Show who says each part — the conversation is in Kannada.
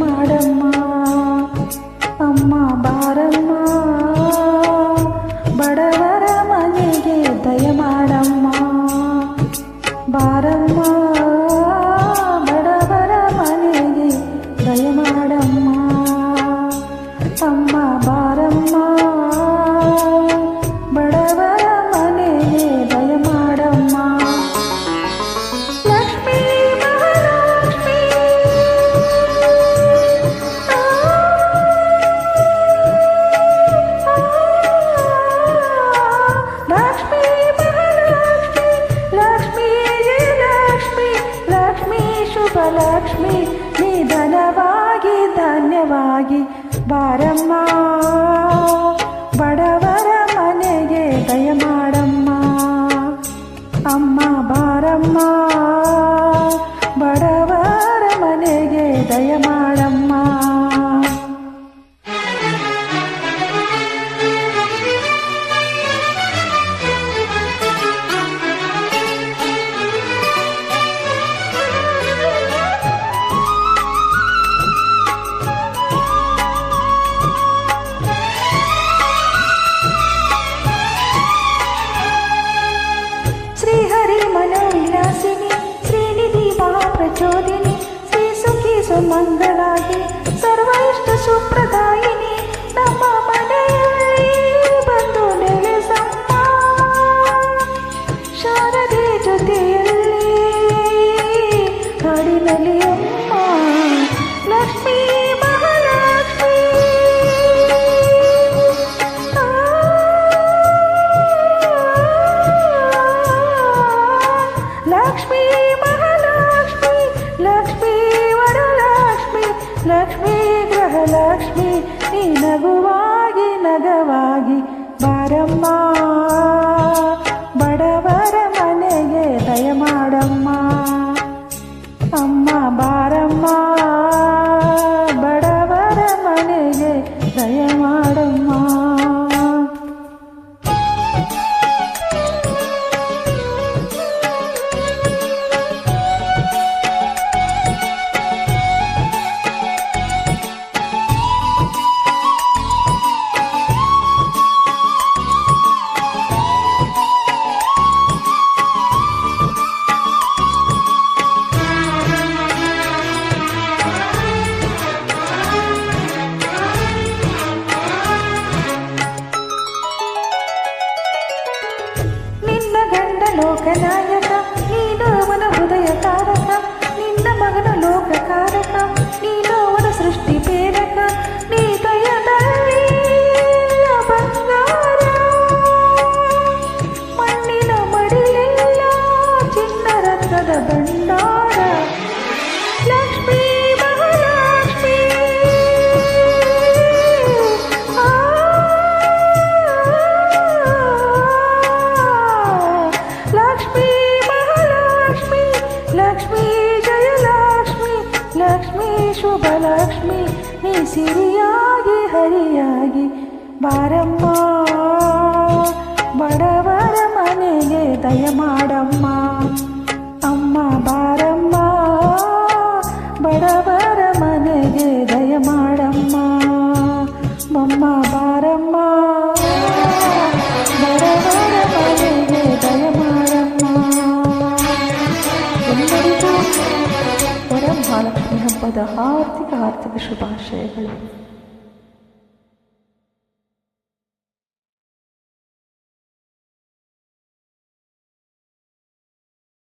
Speaker 1: ದಯಮಾಡಮ್ಮ. ಅಮ್ಮ ಬಾರಮ್ಮ, ಬಡವರ ಮನೆಗೆ ದಯಮಾಡಮ್ಮ. ಬಾರಮ್ಮ, ಬಡವರ ಮನೆಗೆ ದಯಮಾಡಮ್ಮ. ಅಮ್ಮ ಬಾರಮ್ಮ, ಬಡವರ ಮನೆಗೆ ದಯಮಾಡಮ್ಮ. ಲಕ್ಷ್ಮೀ ಮಹಾಲಕ್ಷ್ಮೀ, ಲಕ್ಷ್ಮೀ ಮಹಾಲಕ್ಷ್ಮೀ, ಲಕ್ಷ್ಮೀ ಲಕ್ಷ್ಮೀ, ಲಕ್ಷ್ಮೀ ಶುಭ ಲಕ್ಷ್ಮೀ, ನಿಧನವಾಗಿ ಧನ್ಯವಾಗಿ ಬಾರಮ್ಮ, ಬಡವರ ಮನೆಗೆ ದಯಮಾಡಮ್ಮ. ಅಮ್ಮ ಬಾರಮ್ಮ, ಬಡವರ ಮನೆಗೆ ದಯಮಾಡಮ್ಮ. ಶ್ರೀಹರಿ ಮನೋವಿಲಾಸಿನಿ, ಶ್ರೀನಿಧಿ ಮಹಾಪ್ರಚೋದಿನಿ, ಶ್ರೀ ಸುಖಿ ಸುಮಂಗಳಾಗಿ ಸರ್ವ ಇಷ್ಟ ಸುಪ್ರದಾಯಿನಿ, ನಮ್ಮ ಮನೆಯಲ್ಲಿ ಬಂದು ನೆಲೆಸಮ್ಮ. ಶಾರದೆ ಜೊತೆಯಲ್ಲಿ ಹಾಡಿನಲ್ಲಿ ಅಮ್ಮ. ಲಕ್ಷ್ಮೀ ಮಹಾಲಕ್ಷ್ಮೀ, ಲಕ್ಷ್ಮೀ ಮಹಾಲಕ್ಷ್ಮೀ, ಲಕ್ಷ್ಮೀ ವರಲಕ್ಷ್ಮೀ, ಲಕ್ಷ್ಮೀ ಗೃಹಲಕ್ಷ್ಮೀ, ನೀ ನಗುವಾಗಿ ನಗವಾಗಿ ಬಾರಮ್ಮ, ಬಡವರ ಮನೆಗೆ ದಯಮಾಡಮ್ಮ. ಅಮ್ಮ ಬಾರಮ್ಮ, ಬಡವರ ಮನೆಗೆ ದಯಮಾಡಮ್ಮ. ಲೋಕನಾಯಕ ನೀನು ಅವನ ಹೃದಯ ತಾರಕ, ನಿನ್ನ ಮಗನ ಲೋಕಕಾರಕ, ನೀನು ಅವನ ಸೃಷ್ಟಿ ಪ್ರೇರಕ, ನೀ ದಯದಲ್ಲಿ ಬಂಗಾರ, ಮಣ್ಣಿನ ಮಡಿಲೆಲ್ಲ ಚಿನ್ನ ರತ್ನದ ಭಂಡಾರ. ಲಕ್ಷ್ಮೀ ಮಹಾಲಕ್ಷ್ಮೀ, ಲಕ್ಷ್ಮೀ ಮಹಾಲಕ್ಷ್ಮೀ, ಲಕ್ಷ್ಮೀ ಜಯಲಕ್ಷ್ಮೀ, ಲಕ್ಷ್ಮೀ ಶುಭ ಲಕ್ಷ್ಮೀ, ನೀ ಸಿರಿಯಾಗಿ ಹರಿಯಾಗಿ ಬಾರಮ್ಮ, ಬಡವರ ಮನೆಗೆ ದಯಮಾಡಮ್ಮ. ಅಮ್ಮ ಬಾರಮ್ಮ, ಬಡವರ ಮನೆಗೆ ದಯಮಾಡಮ್ಮ. ಅಮ್ಮ ಬಾರಮ್ಮ, ಬಡವರ ಮನೆಗೆ ದಯಮಾಡಮ್ಮ. ಎಲ್ಲರಿಗೂ ವರಮಹಾಲಕ್ಷ್ಮಿ ಹಬ್ಬದ ಹಾರ್ದಿಕ ಶುಭಾಶಯಗಳು.